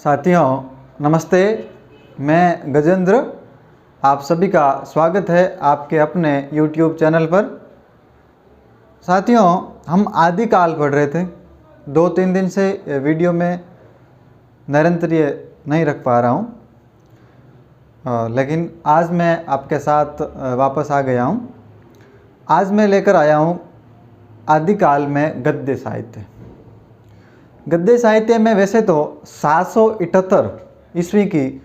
साथियों नमस्ते, मैं गजेंद्र। आप सभी का स्वागत है आपके अपने YouTube चैनल पर। साथियों, हम आदिकाल पढ़ रहे थे। 2-3 दिन से वीडियो में निरंतरीय नहीं रख पा रहा हूँ, लेकिन आज मैं आपके साथ वापस आ गया हूँ। आज मैं लेकर आया हूँ आदिकाल में गद्य साहित्य। गद्य साहित्य में वैसे तो 778 ईस्वी की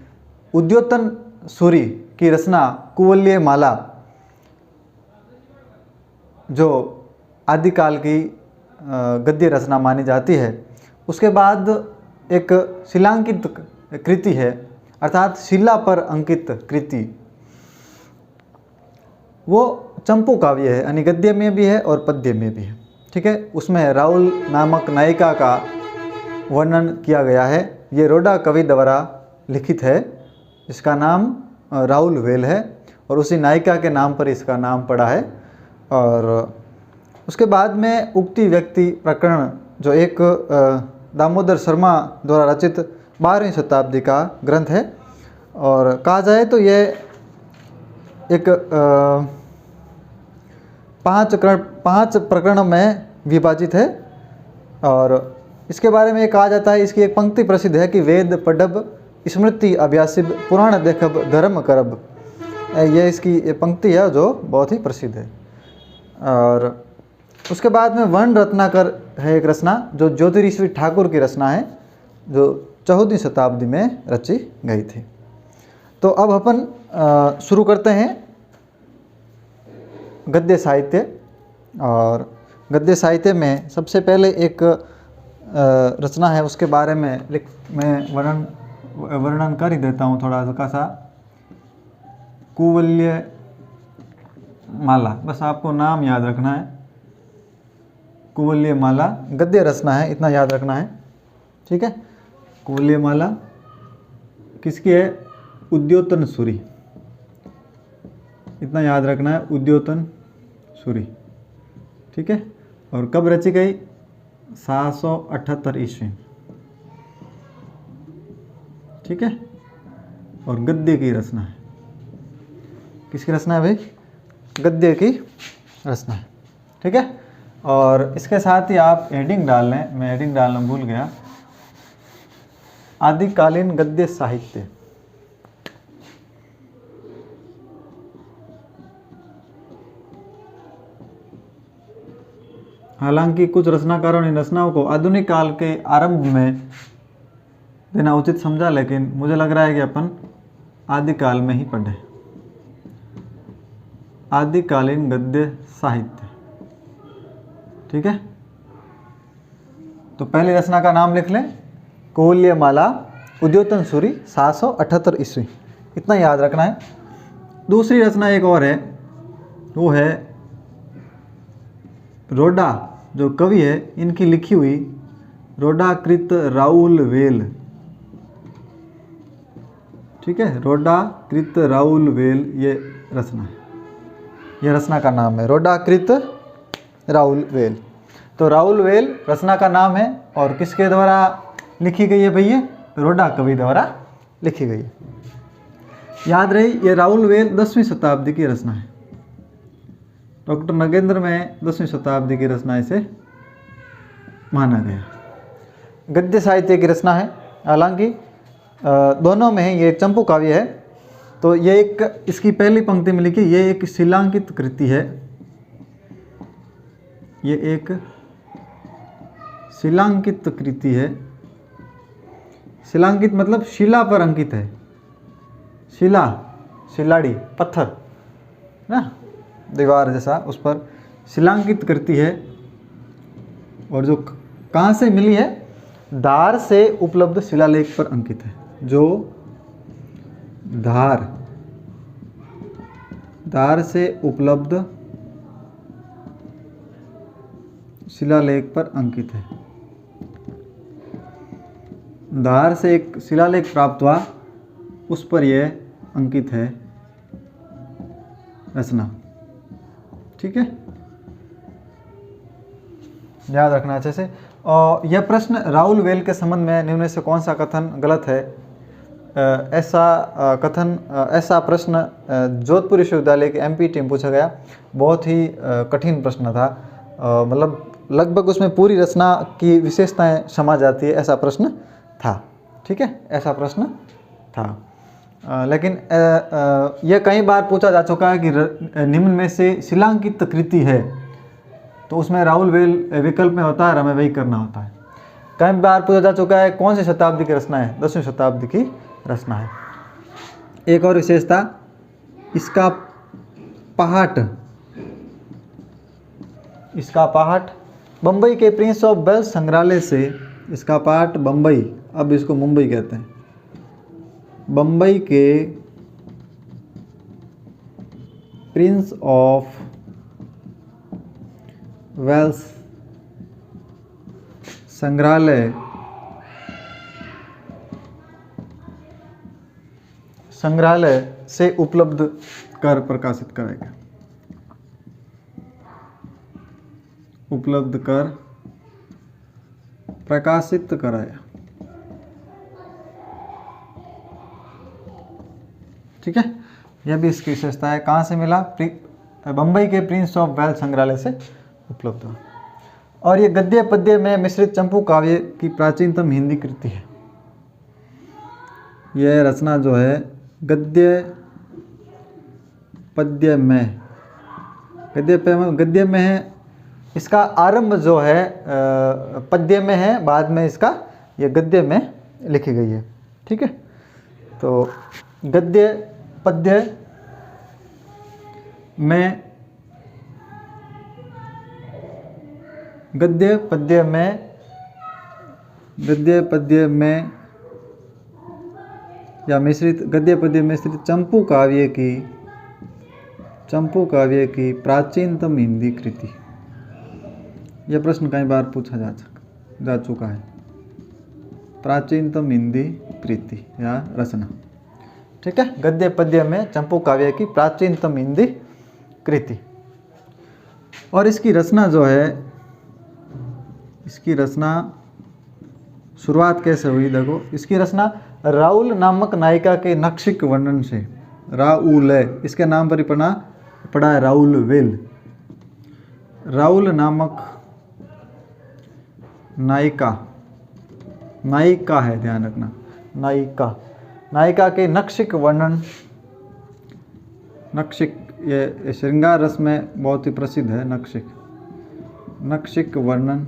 उद्योतन सूरि की रचना कुवलय माला, जो आदिकाल की गद्य रचना मानी जाती है, उसके बाद एक शिलांकित कृति है, अर्थात शिला पर अंकित कृति। वो चंपू काव्य है, यानी गद्य में भी है और पद्य में भी है। ठीक है, उसमें राहुल नामक नायिका का वर्णन किया गया है। ये रोडा कवि द्वारा लिखित है। इसका नाम राहुल वेल है और उसी नायिका के नाम पर इसका नाम पड़ा है। और उसके बाद में उक्ति व्यक्ति प्रकरण, जो एक दामोदर शर्मा द्वारा रचित 12वीं शताब्दी का ग्रंथ है, और कहा जाए तो ये एक 5 प्रकरणों में विभाजित है। और इसके बारे में कहा जाता है, इसकी एक पंक्ति प्रसिद्ध है कि वेद पढ़ब स्मृति अभ्यासिब पुराण देखब धर्म करब। ये इसकी पंक्ति है जो बहुत ही प्रसिद्ध है। और उसके बाद में वर्ण रत्नाकर है एक रचना, जो ज्योतिरीश्वरी ठाकुर की रचना है, जो 14वीं शताब्दी में रची गई थी। तो अब अपन शुरू करते हैं गद्य साहित्य। और गद्य साहित्य में सबसे पहले एक रचना है, उसके बारे में मैं वर्णन कर ही देता हूँ थोड़ा सा। कुवलय माला, बस आपको नाम याद रखना है। कुवलय माला गद्य रचना है, इतना याद रखना है। ठीक है, कुवलय माला किसकी है? उद्योतन सूरि, इतना याद रखना है, उद्योतन सूरि। ठीक है, और कब रची गई? 778 ईस्वी। ठीक है, और गद्य की रचना है। किसकी रचना है भाई? गद्य की रचना है। ठीक है, और इसके साथ ही आप हेडिंग डाल लें, मैं हेडिंग डालना भूल गया। आदिकालीन गद्य साहित्य। हालांकि कुछ रचनाकारों ने रचनाओं को आधुनिक काल के आरंभ में देना उचित समझा, लेकिन मुझे लग रहा है कि अपन आदिकाल में ही पढ़े। आदिकालीन गद्य साहित्य। ठीक है, तो पहली रचना का नाम लिख लें, कुवलय माला उद्योतन सूरि 778 ईस्वी, इतना याद रखना है। दूसरी रचना एक और है, वो है रोडा, जो कवि है, इनकी लिखी हुई रोडाकृत राहुल वेल। ठीक है, रोडाकृत राहुल वेल ये रचना है। ये रचना का नाम है रोडाकृत राहुल वेल। तो राहुल वेल रचना का नाम है, और किसके द्वारा लिखी गई है भैया? रोडा कवि द्वारा लिखी गई है। याद रही, ये राहुल वेल 10वीं शताब्दी की रचना है। डॉक्टर नगेंद्र में 10वीं शताब्दी की रचना इसे माना गया। गद्य साहित्य की रचना है, हालांकि दोनों में ही ये एक चंपू काव्य है। तो ये एक, इसकी पहली पंक्ति में लिखी, ये एक शिलांकित कृति है। ये एक शिलांकित कृति है। शिलांकित मतलब शिला पर अंकित है। शिला, शिलाड़ी, पत्थर ना, दीवार जैसा, उस पर शिलांकित कृति है। और जो कहाँ से मिली है? धार से उपलब्ध शिलालेख पर अंकित है। जो धार से उपलब्ध शिलालेख पर अंकित है। धार से एक शिलालेख प्राप्त हुआ, उस पर यह अंकित है रचना। ठीक है, याद रखना अच्छे से। और यह प्रश्न राहुल वेल के संबंध में निम्न में से कौन सा कथन गलत है? ऐसा प्रश्न जोधपुर विश्वविद्यालय के एमपी टीम पूछा गया। बहुत ही कठिन प्रश्न था, मतलब लगभग उसमें पूरी रचना की विशेषताएं समा जाती है, ऐसा प्रश्न था। ठीक है, ऐसा प्रश्न था। लेकिन यह कई बार पूछा जा चुका है कि निम्न में से शिलांकित कृति है, तो उसमें राहुल वेल विकल्प में होता है, हमें वही करना होता है। कई बार पूछा जा चुका है कौन सी शताब्दी की रचना है? 10वीं शताब्दी की रचना है। एक और विशेषता, इसका पहाट बम्बई के प्रिंस ऑफ वेल्स संग्रहालय से, इसका पहाट बम्बई, अब इसको मुंबई कहते हैं, बम्बई के प्रिंस ऑफ वेल्स संग्रहालय से उपलब्ध कर प्रकाशित कराएगा, उपलब्ध कर प्रकाशित कराया। ठीक है, यह भी इसकी विशेषता है। कहाँ से मिला? बम्बई के प्रिंस ऑफ वेल्स संग्रहालय से उपलब्ध हुआ। और ये गद्य पद्य में मिश्रित चंपू काव्य की प्राचीनतम हिंदी कृति है। यह रचना जो है गद्य पद्य में, गद्य में है। इसका आरंभ जो है पद्य में है, बाद में इसका ये गद्य में लिखी गई है। ठीक है, तो गद्य पद्य में, गद्य पद्य में या मिश्रित, गद्य पद्य मिश्रित चंपू काव्य की प्राचीनतम हिंदी कृति। यह प्रश्न कई बार पूछा जा चुका है। प्राचीनतम हिंदी कृति या रचना। ठीक है, गद्य पद्य में चंपू काव्य की प्राचीनतम हिंदी कृति। और इसकी रचना जो है, इसकी रचना शुरुआत कैसे हुई? देखो, इसकी रचना राहुल नामक नायिका के नक्षिक वर्णन से, राहुल है, इसके नाम पर ही पड़ा है राहुल वेल। राहुल नामक नायिका है, ध्यान रखना, नायिका के नक्षिक वर्णन, नक्षिक ये श्रृंगार रस में बहुत ही प्रसिद्ध है। नक्षिक वर्णन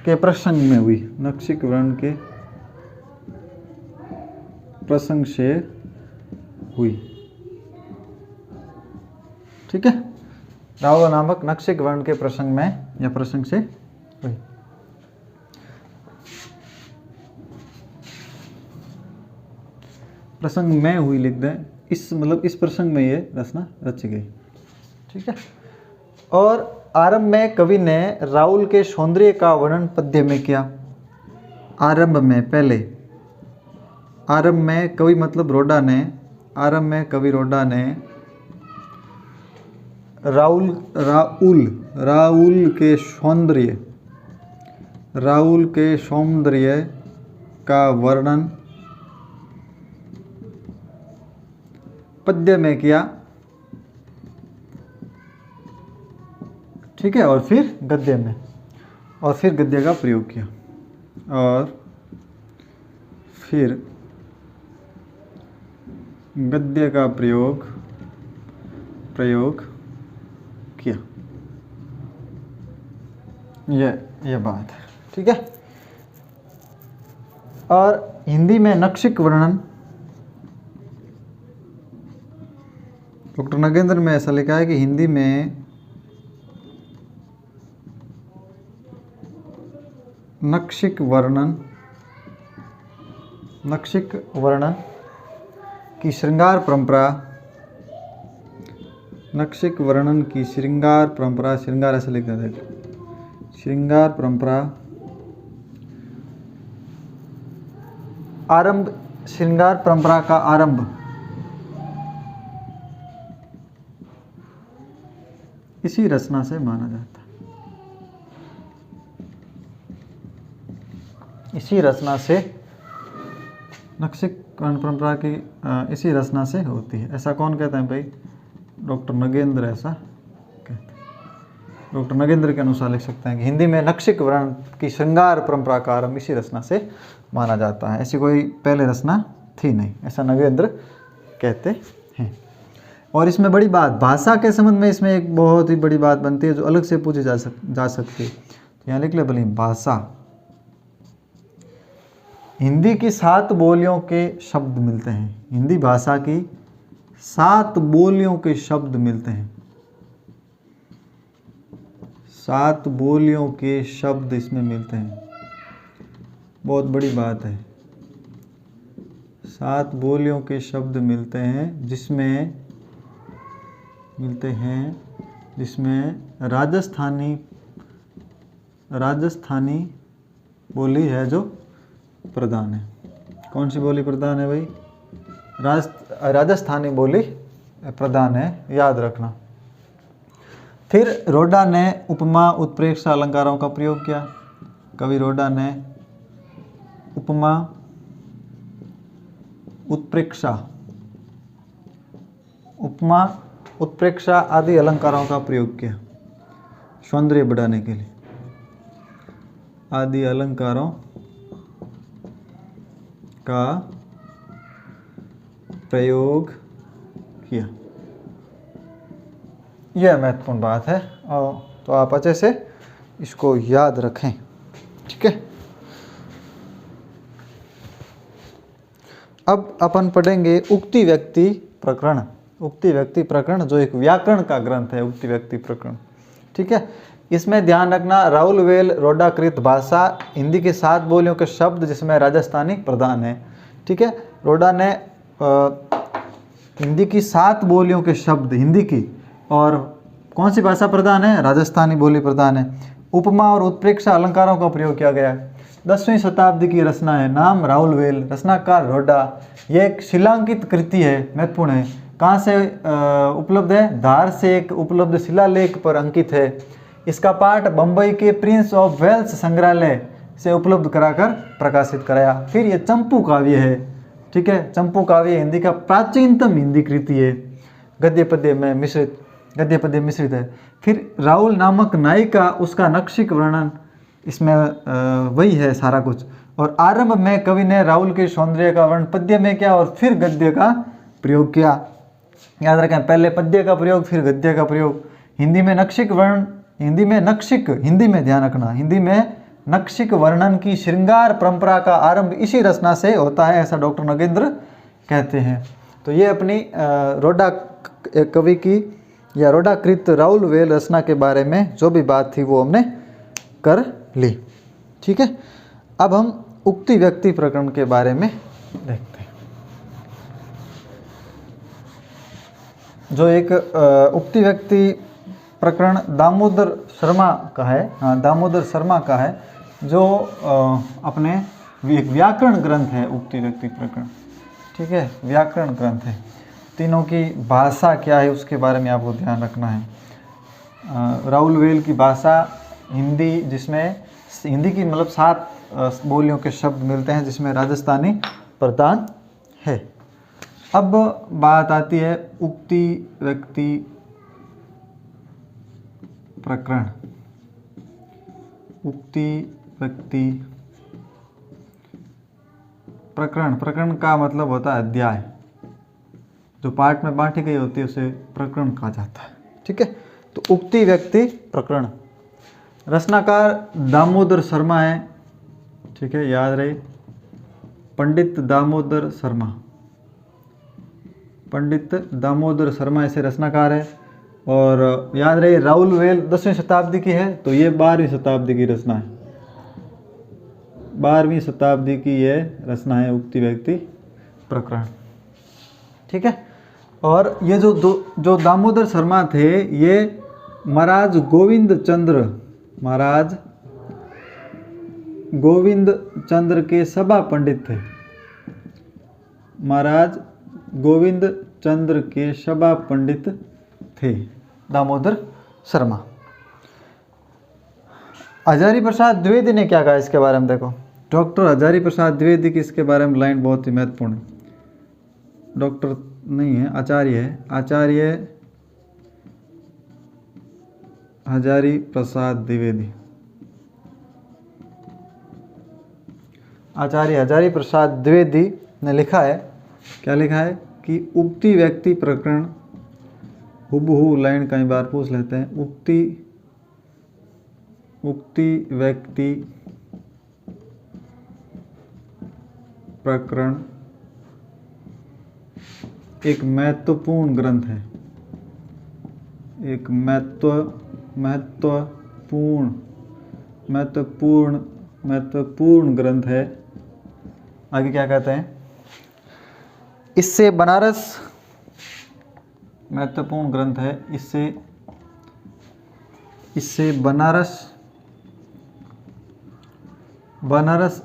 के प्रसंग में हुई, नक्षिक वर्णन के प्रसंग से हुई। ठीक है, राहुल नामक नक्षिक वर्ण के प्रसंग में या प्रसंग से हुई। प्रसंग में हुई लिख दें, इस मतलब इस प्रसंग में ये रचना रची गई। ठीक है, और आरंभ में कवि ने राहुल के सौंदर्य का वर्णन पद्य में किया। आरंभ में, पहले आरंभ में कवि मतलब रोडा ने, आरंभ में कवि रोडा ने राहुल के सौंदर्य का वर्णन पद्य में किया। ठीक है, और फिर गद्य में, और फिर गद्य का प्रयोग किया, और फिर गद्य का प्रयोग किया। ये बात है। ठीक है, और हिंदी में नक्षिक वर्णन, डॉक्टर नगेंद्र में ऐसा लिखा है कि हिंदी में नक्षिक वर्णन की श्रृंगार परंपरा, नक्षिक वर्णन की श्रृंगार परंपरा, श्रृंगार ऐसे लिखा है, श्रृंगार परंपरा, आरंभ, श्रृंगार परंपरा का आरंभ इसी रचना से माना जाता है। इसी रचना से नक्शिक वर्ण परंपरा की इसी रचना से होती है। ऐसा कौन कहता है भाई? डॉक्टर नगेंद्र ऐसा कहते हैं। डॉक्टर नगेंद्र के अनुसार लिख सकते हैं कि हिंदी में नक्शिक वर्ण की श्रृंगार परंपरा का आरंभ इसी रचना से माना जाता है। ऐसी कोई पहले रचना थी नहीं, ऐसा नगेंद्र कहते हैं। और इसमें बड़ी बात भाषा के संबंध में इसमें एक बहुत ही बड़ी बात बनती है जो अलग से पूछी जा सकती है। तो यहाँ लिख ले भले, भाषा हिंदी की 7 बोलियों के शब्द मिलते हैं। हिंदी भाषा की 7 बोलियों के शब्द मिलते हैं। 7 बोलियों के शब्द इसमें मिलते हैं, बहुत बड़ी बात है। 7 बोलियों के शब्द मिलते हैं जिसमें राजस्थानी बोली है जो प्रधान है। कौन सी बोली प्रधान है भाई? राजस्थानी बोली प्रधान है, याद रखना। फिर रोडा ने उपमा उत्प्रेक्षा अलंकारों का प्रयोग किया। कवि रोडा ने उपमा उत्प्रेक्षा आदि अलंकारों का प्रयोग किया सौंदर्य बढ़ाने के लिए। आदि अलंकारों का प्रयोग किया। यह महत्वपूर्ण बात है, और तो आप अच्छे से इसको याद रखें, ठीक है। अब अपन पढ़ेंगे उक्ति व्यक्ति प्रकरण। उक्ति व्यक्ति प्रकरण जो एक व्याकरण का ग्रंथ है, उक्ति व्यक्ति प्रकरण, ठीक है। इसमें ध्यान रखना, राउलवेल रोडाकृत भाषा हिंदी की 7 बोलियों के शब्द जिसमें राजस्थानी प्रधान है, ठीक है। रोडा ने हिंदी की 7 बोलियों के शब्द, हिंदी की, और कौन सी भाषा प्रधान है? राजस्थानी बोली प्रधान है। उपमा और उत्प्रेक्षा अलंकारों का प्रयोग किया गया है। 10वीं शताब्दी की रचना है, नाम राउलवेल, रचनाकार रोडा। यह एक शिलांकित कृति है, महत्वपूर्ण है। कहाँ से उपलब्ध है? धार से एक उपलब्ध शिलालेख पर अंकित है। इसका पाठ बंबई के प्रिंस ऑफ वेल्स संग्रहालय से उपलब्ध कराकर प्रकाशित कराया। फिर ये चंपू काव्य है, ठीक है। चंपू काव्य हिंदी का प्राचीनतम हिंदी कृति है, गद्य पद्य मिश्रित है। फिर राहुल नामक नायिका, उसका नक्शिक वर्णन, इसमें वही है सारा कुछ। और आरंभ में कवि ने राहुल के सौंदर्य का वर्णन पद्य में किया और फिर गद्य का प्रयोग किया। याद रखें, पहले पद्य का प्रयोग फिर गद्य का प्रयोग। हिंदी में नक्शिक ध्यान रखना, हिंदी में नक्शिक वर्णन की श्रृंगार परंपरा का आरंभ इसी रचना से होता है, ऐसा डॉक्टर नगेंद्र कहते हैं। तो ये अपनी रोडा कवि की या रोडाकृत राउलवेल रचना के बारे में जो भी बात थी वो हमने कर ली, ठीक है। अब हम उक्ति व्यक्ति प्रकरण के बारे में देखते हैं। जो एक उक्ति व्यक्ति प्रकरण दामोदर शर्मा का है, दामोदर शर्मा का है, जो अपने एक व्याकरण ग्रंथ है उक्ति व्यक्ति प्रकरण, ठीक है। व्याकरण ग्रंथ है। तीनों की भाषा क्या है उसके बारे में आपको ध्यान रखना है। राउलवेल की भाषा हिंदी, जिसमें हिंदी की मतलब 7 बोलियों के शब्द मिलते हैं, जिसमें राजस्थानी प्रधान है। अब बात आती है उक्ति व्यक्ति प्रकरण। उक्ति व्यक्ति प्रकरण का मतलब होता है अध्याय। जो पार्ट में बांटी गई होती है उसे प्रकरण कहा जाता है, ठीक है। तो उक्ति व्यक्ति प्रकरण, रचनाकार दामोदर शर्मा है, ठीक है, याद रहे, पंडित दामोदर शर्मा ऐसे रचनाकार है। और याद रहे राउलवेल 10वीं शताब्दी की है, तो ये 12वीं शताब्दी की रचना है। 12वीं शताब्दी की ये रचना है उक्ति व्यक्ति प्रकरण, ठीक है। और ये जो दामोदर शर्मा थे, ये महाराज गोविंद चंद्र के सभा पंडित थे। महाराज गोविंद चंद्र के सभा पंडित थे दामोदर शर्मा। हजारी प्रसाद द्विवेदी ने क्या कहा इसके बारे में, देखो डॉक्टर हजारी प्रसाद द्विवेदी की इसके बारे में लाइन बहुत ही महत्वपूर्ण है। डॉक्टर नहीं है, आचार्य है, आचार्य हजारी प्रसाद द्विवेदी। आचार्य हजारी प्रसाद द्विवेदी ने लिखा है, क्या लिखा है कि उक्ति व्यक्ति प्रकरण, हुबहू लाइन कई बार पूछ लेते हैं, उक्ति व्यक्ति प्रकरण एक महत्वपूर्ण ग्रंथ है, एक महत्वपूर्ण ग्रंथ है। आगे क्या कहते हैं, इससे बनारस महत्वपूर्ण ग्रंथ है, इससे बनारस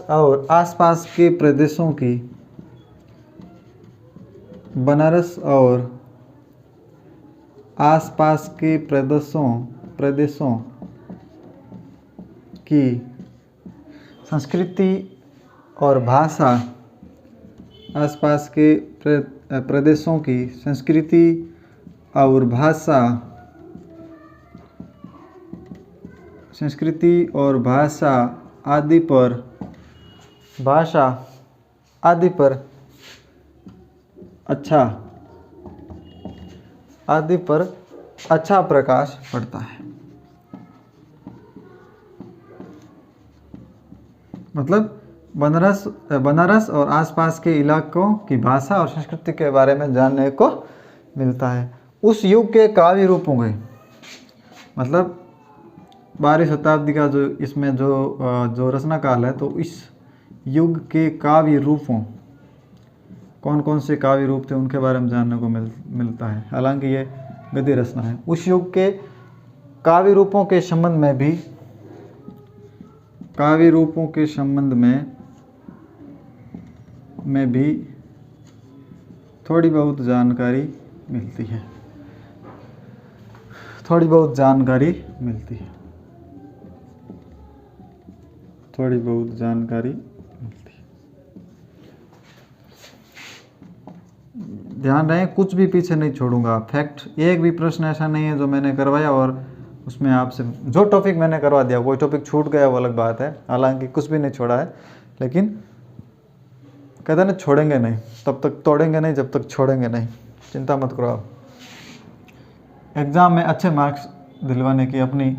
और आसपास के प्रदेशों की, बनारस और आसपास के प्रदेशों की संस्कृति और भाषा, आसपास के प्रदेशों की संस्कृति और भाषा आदि पर अच्छा प्रकाश पड़ता है। मतलब बनारस और आसपास के इलाकों की भाषा और संस्कृति के बारे में जानने को मिलता है। उस युग के काव्य रूपों के, मतलब 12वीं शताब्दी का जो इसमें जो रचना काल है, तो इस युग के काव्य रूपों, कौन कौन से काव्य रूप थे उनके बारे में जानने को मिलता है। हालांकि ये गद्य रचना है। उस युग के काव्य रूपों के संबंध में भी थोड़ी बहुत जानकारी मिलती है। ध्यान रहे, कुछ भी पीछे नहीं छोड़ूंगा। फैक्ट, एक भी प्रश्न ऐसा नहीं है जो मैंने करवाया और उसमें आपसे जो टॉपिक मैंने करवा दिया, कोई टॉपिक छूट गया वो अलग बात है। हालांकि कुछ भी नहीं छोड़ा है, लेकिन कहते हैं ना, छोड़ेंगे नहीं तब तक, तोड़ेंगे नहीं जब तक छोड़ेंगे नहीं। चिंता मत करो। आप एग्ज़ाम में अच्छे मार्क्स दिलवाने की अपनी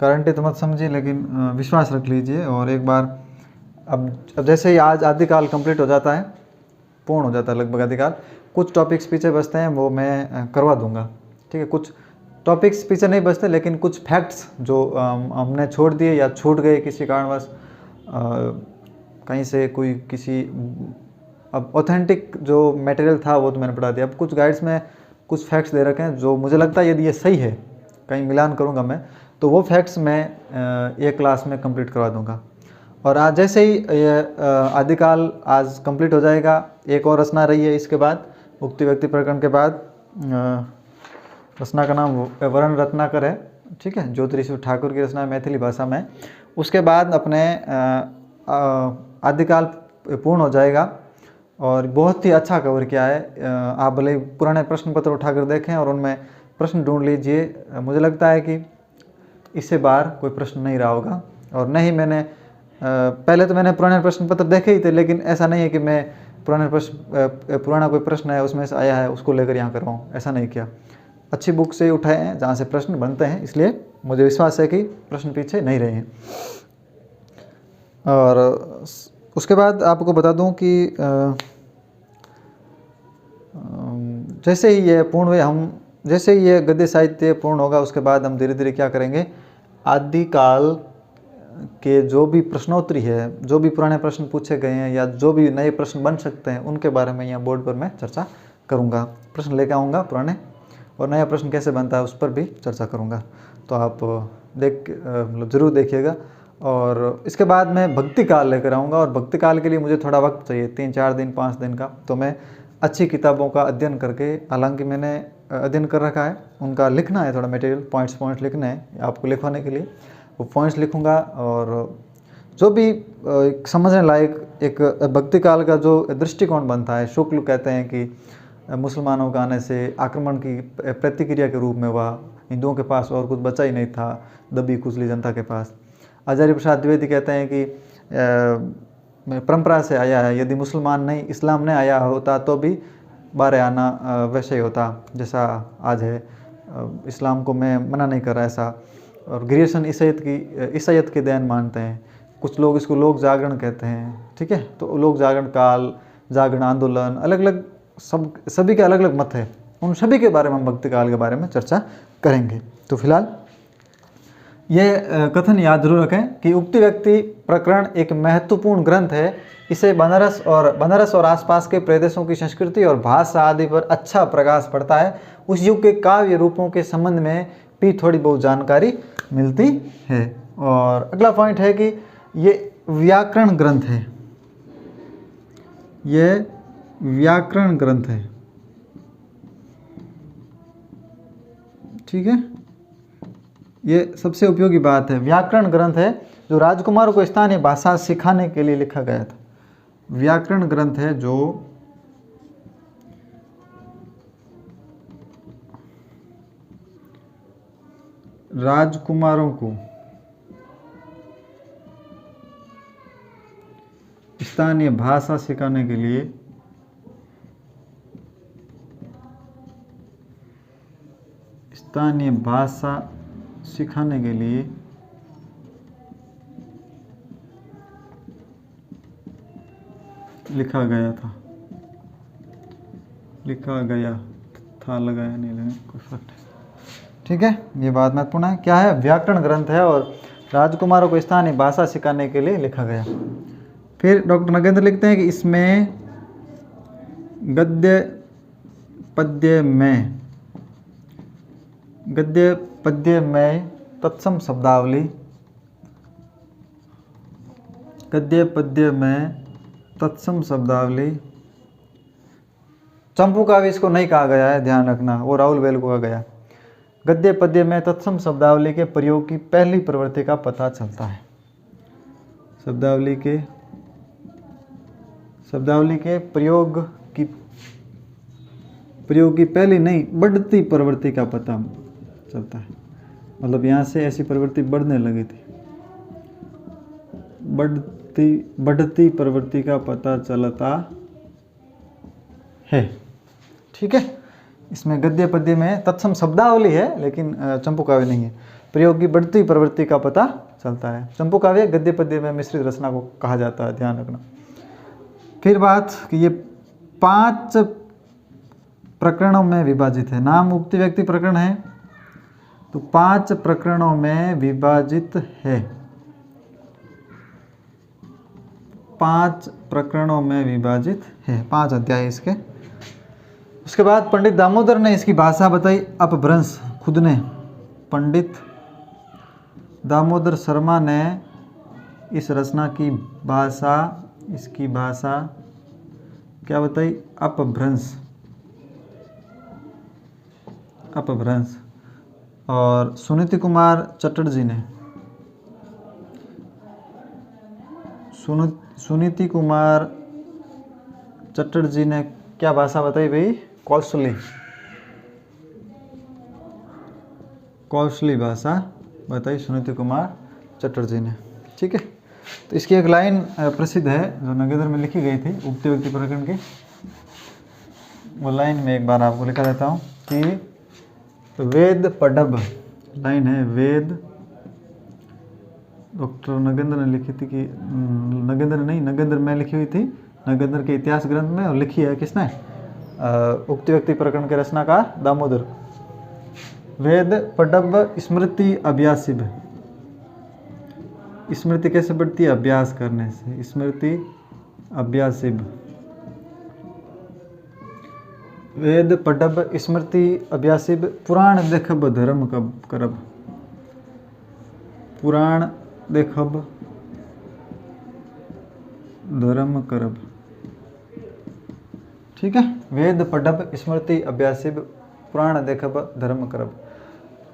गारंटी तो मत समझिए, लेकिन विश्वास रख लीजिए। और एक बार अब जैसे ही आज आदिकाल कंप्लीट हो जाता है, पूर्ण हो जाता है लगभग आदिकाल, कुछ टॉपिक्स पीछे बचते हैं वो मैं करवा दूंगा, ठीक है। कुछ टॉपिक्स पीछे नहीं बचते, लेकिन कुछ फैक्ट्स जो हमने छोड़ दिए या छूट गए किसी कारणवश, कहीं से कोई किसी, अब ऑथेंटिक जो मटेरियल था वो तो मैंने पढ़ा दिया। अब कुछ गाइड्स में कुछ फैक्ट्स दे रखे हैं जो मुझे लगता है यदि ये सही है, कहीं मिलान करूँगा मैं, तो वो फैक्ट्स मैं एक क्लास में कंप्लीट करवा दूंगा। और आज जैसे ही आदिकाल आज कंप्लीट हो जाएगा, एक और रचना रही है इसके बाद, उक्ति व्यक्ति प्रकरण के बाद। रचना का नाम वर्ण रत्नाकर है, ठीक है, ज्योतिषी ठाकुर की रचना है मैथिली भाषा में। उसके बाद अपने आदिकाल पूर्ण हो जाएगा और बहुत ही अच्छा कवर किया है। आप भले पुराने प्रश्न पत्र उठाकर देखें और उनमें प्रश्न ढूंढ लीजिए। मुझे लगता है कि इससे बाहर कोई प्रश्न नहीं रहा होगा। और नहीं, मैंने पहले तो मैंने पुराने प्रश्न पत्र देखे ही थे, लेकिन ऐसा नहीं है कि मैं पुराना कोई प्रश्न है उसमें से आया है उसको लेकर यहाँ कर रहा हूँ, ऐसा नहीं किया। अच्छी बुक से उठाए हैं जहाँ से प्रश्न बनते हैं, इसलिए मुझे विश्वास है कि प्रश्न पीछे नहीं रहे हैं। और उसके बाद आपको बता दूं कि जैसे ही ये पूर्ण हुए, जैसे ही ये गद्य साहित्य पूर्ण होगा, उसके बाद हम धीरे धीरे क्या करेंगे, आदिकाल के जो भी प्रश्नोत्तरी है, जो भी पुराने प्रश्न पूछे गए हैं या जो भी नए प्रश्न बन सकते हैं, उनके बारे में यहाँ बोर्ड पर मैं चर्चा करूँगा। प्रश्न लेकर आऊँगा पुराने, और नया प्रश्न कैसे बनता है उस पर भी चर्चा करूँगा। तो आप मतलब ज़रूर देखिएगा। और इसके बाद मैं भक्ति काल लेकर आऊँगा, और भक्ति काल के लिए मुझे थोड़ा वक्त चाहिए, 3-4 दिन 5 दिन का। तो मैं अच्छी किताबों का अध्ययन करके, हालांकि मैंने अध्ययन कर रखा है, उनका लिखना है, थोड़ा मटेरियल पॉइंट्स लिखने हैं आपको लिखवाने के लिए, वो पॉइंट्स लिखूंगा। और जो भी समझने लायक एक भक्ति काल का जो दृष्टिकोण बनता है, शुक्ल कहते हैं कि मुसलमानों के आने से आक्रमण की प्रतिक्रिया के रूप में हुआ, हिंदुओं के पास और कुछ बचा ही नहीं था दबी कुचली जनता के पास। आचार्य प्रसाद द्विवेदी कहते हैं कि परंपरा से आया है, यदि मुसलमान नहीं, इस्लाम नहीं आया होता तो भी बारे आना वैसे ही होता जैसा आज है। इस्लाम को मैं मना नहीं कर रहा ऐसा। और ग्रीसन ईसाईयत की देन मानते हैं, कुछ लोग इसको लोक जागरण कहते हैं, ठीक है। तो लोक जागरण काल, जागरण आंदोलन, अलग अलग सभी के अलग अलग मत है, उन सभी के बारे में हम भक्ति काल के बारे में चर्चा करेंगे। तो फिलहाल ये कथन याद जरूर रखें कि उक्ति व्यक्ति प्रकरण एक महत्वपूर्ण ग्रंथ है। इसे बनारस और आसपास के प्रदेशों की संस्कृति और भाषा आदि पर अच्छा प्रकाश पड़ता है। उस युग के काव्य रूपों के संबंध में भी थोड़ी बहुत जानकारी मिलती है। और अगला पॉइंट है कि ये व्याकरण ग्रंथ है, ये व्याकरण ग्रंथ है, ठीक है। ये सबसे उपयोगी बात है, व्याकरण ग्रंथ है जो राजकुमारों को स्थानीय भाषा सिखाने के लिए लिखा गया था। व्याकरण ग्रंथ है जो राजकुमारों को स्थानीय भाषा सिखाने के लिए लिखा गया था, लगाया नहीं लगा कोई फर्क नहीं, ठीक है। ये बात महत्वपूर्ण है, क्या है, व्याकरण ग्रंथ है और राजकुमारों को स्थानीय भाषा सिखाने के लिए लिखा गया। फिर डॉक्टर नगेंद्र लिखते हैं कि इसमें गद्य पद्य में तत्सम शब्दावली, गद्य पद्य में तत्सम शब्दावली, चंपू काव्य इसको नहीं कहा गया है, ध्यान रखना, वो राहुल वेल को कहा गया। गद्य पद्य में तत्सम शब्दावली के प्रयोग की पहली प्रवृत्ति का पता चलता है। शब्दावली के प्रयोग की पहली नहीं, बढ़ती प्रवृत्ति का पता चलता है। मतलब यहाँ से ऐसी प्रवृत्ति बढ़ने लगी थी, बढ़ती प्रवृत्ति का पता चलता है, ठीक है। इसमें गद्य पद्य में तत्सम शब्दावली है लेकिन चंपू काव्य नहीं है। प्रयोग की बढ़ती प्रवृत्ति का पता चलता है। चंपू काव्य गद्य पद्य में मिश्रित रचना को कहा जाता है, ध्यान रखना। फिर बात कि ये 5 प्रकरणों में विभाजित है। नाम उक्ति व्यक्ति प्रकरण है तो 5 प्रकरणों में विभाजित है, 5 प्रकरणों में विभाजित है, 5 अध्याय इसके। उसके बाद पंडित दामोदर ने इसकी भाषा बताई अपभ्रंश, खुद ने, पंडित दामोदर शर्मा ने इस रचना की भाषा, इसकी भाषा क्या बताई, अपभ्रंश। और सुनीति कुमार चटर्जी ने, सुनीति कुमार चटर्जी ने क्या भाषा बताई भाई, कौशली भाषा बताई सुनीति कुमार चटर्जी ने, ठीक है। तो इसकी एक लाइन प्रसिद्ध है जो नगेंद्र में लिखी गई थी उक्ति व्यक्ति प्रकरण की, वो लाइन में एक बार आपको लिखा देता हूँ कि वेद पढ़ब, लाइन है वेद, डॉक्टर नगेंद्र ने लिखी थी कि नगेंद्र में लिखी हुई थी, नगेंद्र के इतिहास ग्रंथ में, और लिखी है किसने, उक्ति व्यक्ति प्रकरण के रचनाकार दामोदर। वेद पढ़ब स्मृति अभ्यासिब, स्मृति कैसे बढ़ती है, अभ्यास करने से, स्मृति अभ्यासिब। वेद पढ़ब स्मृति अभ्यासिब, पुराण देखब धर्म करब, पुराण देखब धर्म करब, ठीक है। वेद पढ़ब स्मृति अभ्यासिब पुराण देखब धर्म करब।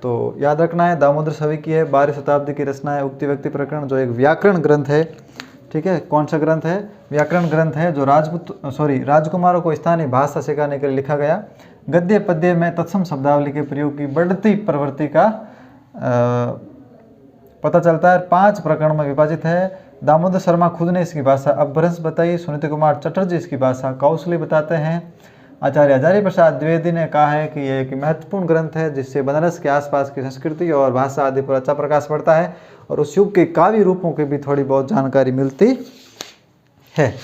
तो याद रखना है दामोदर सवी की है, 12वीं शताब्दी की रचना है उक्ति व्यक्ति प्रकरण, जो एक व्याकरण ग्रंथ है। ठीक है, कौन सा ग्रंथ है? व्याकरण ग्रंथ है, जो राजकुमारों को स्थानीय भाषा सिखाने के लिए लिखा गया। गद्य पद्य में तत्सम शब्दावली के प्रयोग की बढ़ती प्रवृत्ति का पता चलता है। 5 प्रकरण में विभाजित है। दामोदर शर्मा खुद ने इसकी भाषा अपभ्रंश बताई, सुनीति कुमार चटर्जी इसकी भाषा कौशली बताते हैं। आचार्य हजारी प्रसाद द्विवेदी ने कहा है कि यह एक महत्वपूर्ण ग्रंथ है जिससे बनारस के आसपास की संस्कृति और भाषा आदि पर अच्छा प्रकाश पड़ता है और उस युग के काव्य रूपों की भी थोड़ी बहुत जानकारी मिलती है।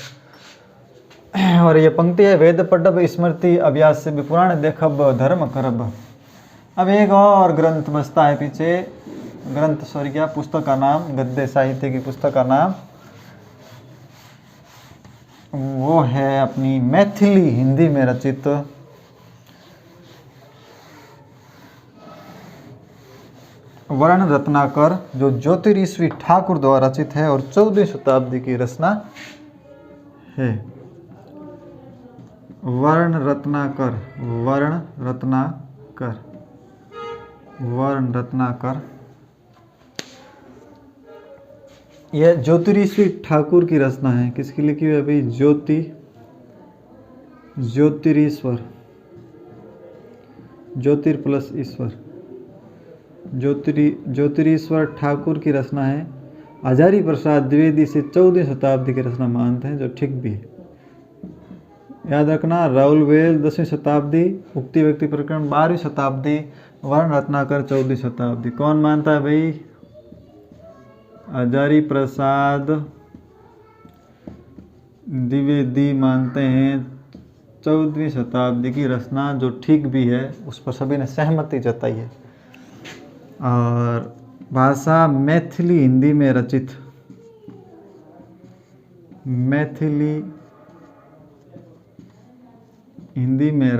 और ये पंक्ति है, वेद पढ़ब स्मृति अभ्यास से भी पुराण देखब धर्म करब। अब एक और ग्रंथ बचता है पीछे, पुस्तक का नाम, गद्य साहित्य की पुस्तक का नाम वो है अपनी मैथिली हिंदी में रचित वर्ण रत्नाकर, जो ज्योतिरीश्वरी ठाकुर द्वारा रचित है और 14वीं शताब्दी की रचना है। वर्ण रत्नाकर यह ज्योतिरीश्वरी ठाकुर की रचना है। किसकी लिखी हुई है भाई? ज्योतिरीश्वर, ज्योतिर प्लस ईश्वर, ज्योतिरीश्वर ठाकुर की रचना है। हजारी प्रसाद द्विवेदी से 14वीं शताब्दी की रचना मानते हैं, जो ठीक भी है। याद रखना, राउल वेल 10वीं शताब्दी, उक्ति व्यक्ति प्रकरण 12वीं शताब्दी, वर्ण रत्नाकर 14वीं शताब्दी। कौन मानता है भाई? हजारी प्रसाद द्विवेदी मानते हैं 14वीं शताब्दी की रचना, जो ठीक भी है, उस पर सभी ने सहमति जताई है। और भाषा मैथिली हिंदी में रचित, मैथिली हिंदी में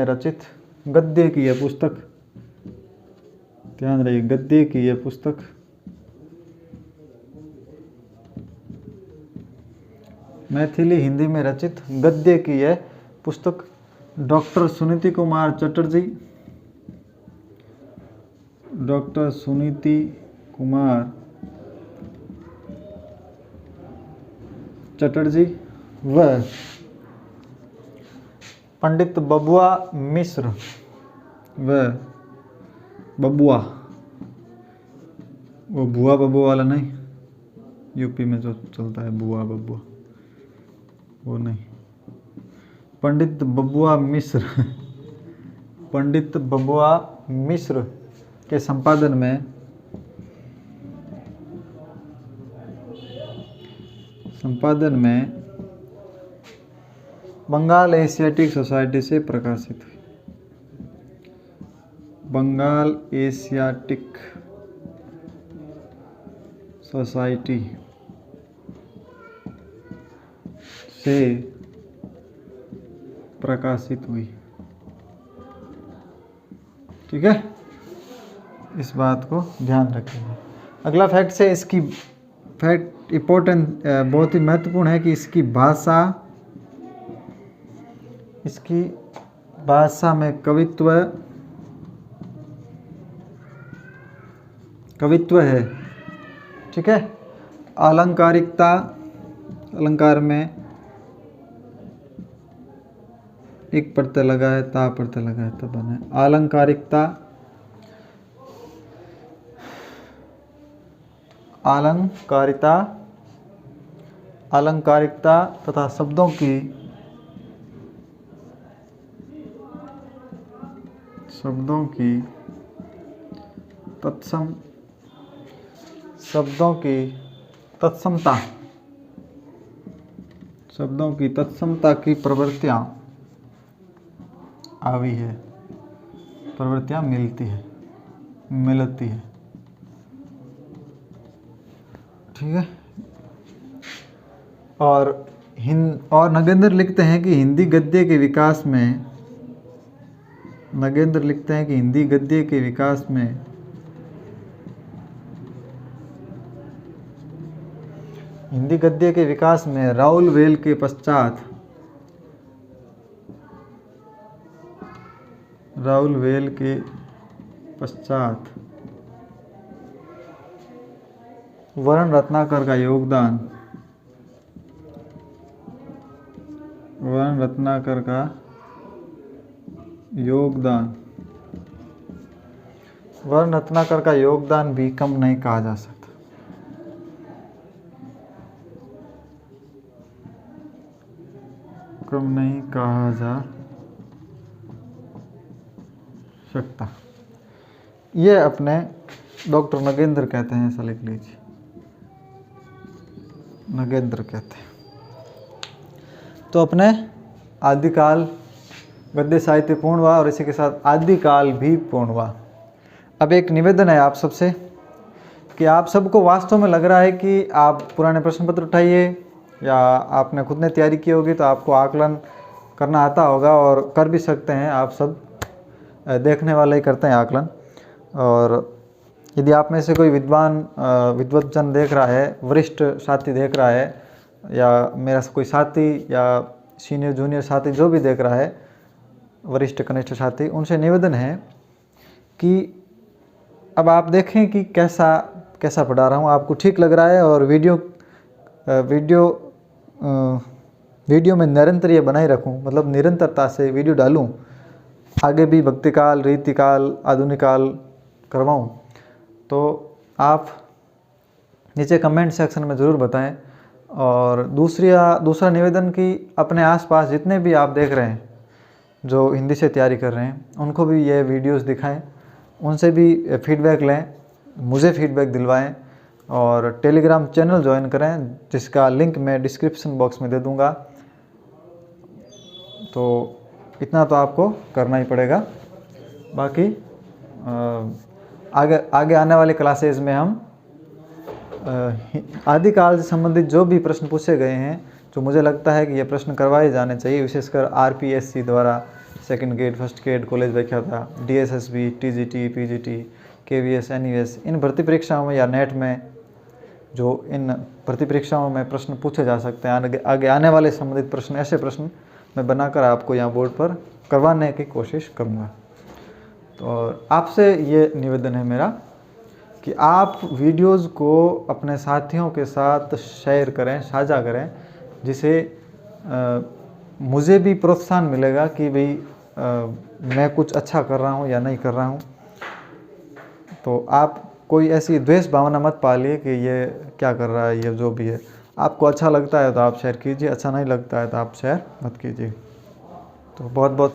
रचित गद्य की यह पुस्तक, ध्यान रहिए, गद्य की यह पुस्तक मैथिली हिंदी में रचित गद्य की यह पुस्तक डॉक्टर सुनीति कुमार चटर्जी व पंडित बबुआ मिश्र व बबुआ, वो बुआ बबुआ वाला नहीं, यूपी में जो चलता है बुआ बबुआ, वो नहीं, पंडित बबुआ मिश्र के संपादन में बंगाल एशियाटिक सोसाइटी से प्रकाशित हुई। बंगाल एशियाटिक सोसाइटी से प्रकाशित हुई। ठीक है, इस बात को ध्यान रखिएगा। अगला फैक्ट से, इसकी फैक्ट इम्पोर्टेंट, बहुत ही महत्वपूर्ण है कि इसकी भाषा में कवित्व है। ठीक है, अलंकारिकता, अलंकार में एक प्रत्यय लगा है, ता प्रत्यय लगा है, तब बने अलंकारिकता तथा शब्दों की तत्समता की प्रवृत्तियां मिलती है। ठीक है, और नगेंद्र लिखते हैं कि हिंदी गद्य के विकास में आदि गद्य के विकास में राउल वेल के पश्चात वर्ण रत्नाकर का योगदान वर्ण रत्नाकर का योगदान भी कम नहीं कहा जा सकता। ये अपने डॉक्टर नगेंद्र कहते हैं, ऐसा लिख लीजिए, नगेंद्र कहते हैं। तो अपने आदिकाल गद्य साहित्य पूर्ण हुआ और इसी के साथ आदिकाल भी पूर्ण हुआ। अब एक निवेदन है आप सबसे कि आप सबको वास्तव में लग रहा है कि आप पुराने प्रश्न पत्र उठाइए या आपने खुद ने तैयारी की होगी तो आपको आकलन करना आता होगा और कर भी सकते हैं। आप सब देखने वाले ही करते हैं आकलन। और यदि आप में से कोई विद्वज्जन देख रहा है, वरिष्ठ साथी देख रहा है, या मेरा कोई साथी या सीनियर जूनियर साथी जो भी देख रहा है, वरिष्ठ कनिष्ठ साथी, उनसे निवेदन है कि अब आप देखें कि कैसा पढ़ा रहा हूँ, आपको ठीक लग रहा है। और वीडियो में निरंतर ये बनाए रखूँ, मतलब निरंतरता से वीडियो डालूँ, आगे भी भक्तिकाल, रीतिकाल, आधुनिक काल करवाऊँ। तो आप नीचे कमेंट सेक्शन में ज़रूर बताएं। और दूसरा निवेदन कि अपने आसपास जितने भी आप देख रहे हैं जो हिंदी से तैयारी कर रहे हैं, उनको भी ये वीडियोस दिखाएं, उनसे भी फीडबैक लें, मुझे फीडबैक दिलवाएं और टेलीग्राम चैनल ज्वाइन करें, जिसका लिंक मैं डिस्क्रिप्शन बॉक्स में दे दूंगा। तो इतना तो आपको करना ही पड़ेगा। बाकी आगे आने वाली क्लासेज में हम आदिकाल से संबंधित जो भी प्रश्न पूछे गए हैं, जो मुझे लगता है कि ये प्रश्न करवाए जाने चाहिए, विशेषकर RPSC द्वारा second grade, first grade, college व्याख्याता, DSSB, TGT, PGT, KVS, NUS, इन भर्ती परीक्षाओं में या नेट में जो इन भर्ती परीक्षाओं में प्रश्न पूछे जा सकते हैं, आगे आने वाले संबंधित प्रश्न, ऐसे प्रश्न मैं बनाकर आपको यहाँ बोर्ड पर करवाने की कोशिश करूँगा। तो आपसे ये निवेदन है मेरा कि आप वीडियोज़ को अपने साथियों के साथ शेयर करें, साझा करें, जिसे मुझे भी प्रोत्साहन मिलेगा कि भाई मैं कुछ अच्छा कर रहा हूँ या नहीं कर रहा हूँ। तो आप कोई ऐसी द्वेष भावना मत पालिए कि ये क्या कर रहा है, ये जो भी है। आपको अच्छा लगता है तो आप शेयर कीजिए, अच्छा नहीं लगता है तो आप शेयर मत कीजिए। तो बहुत बहुत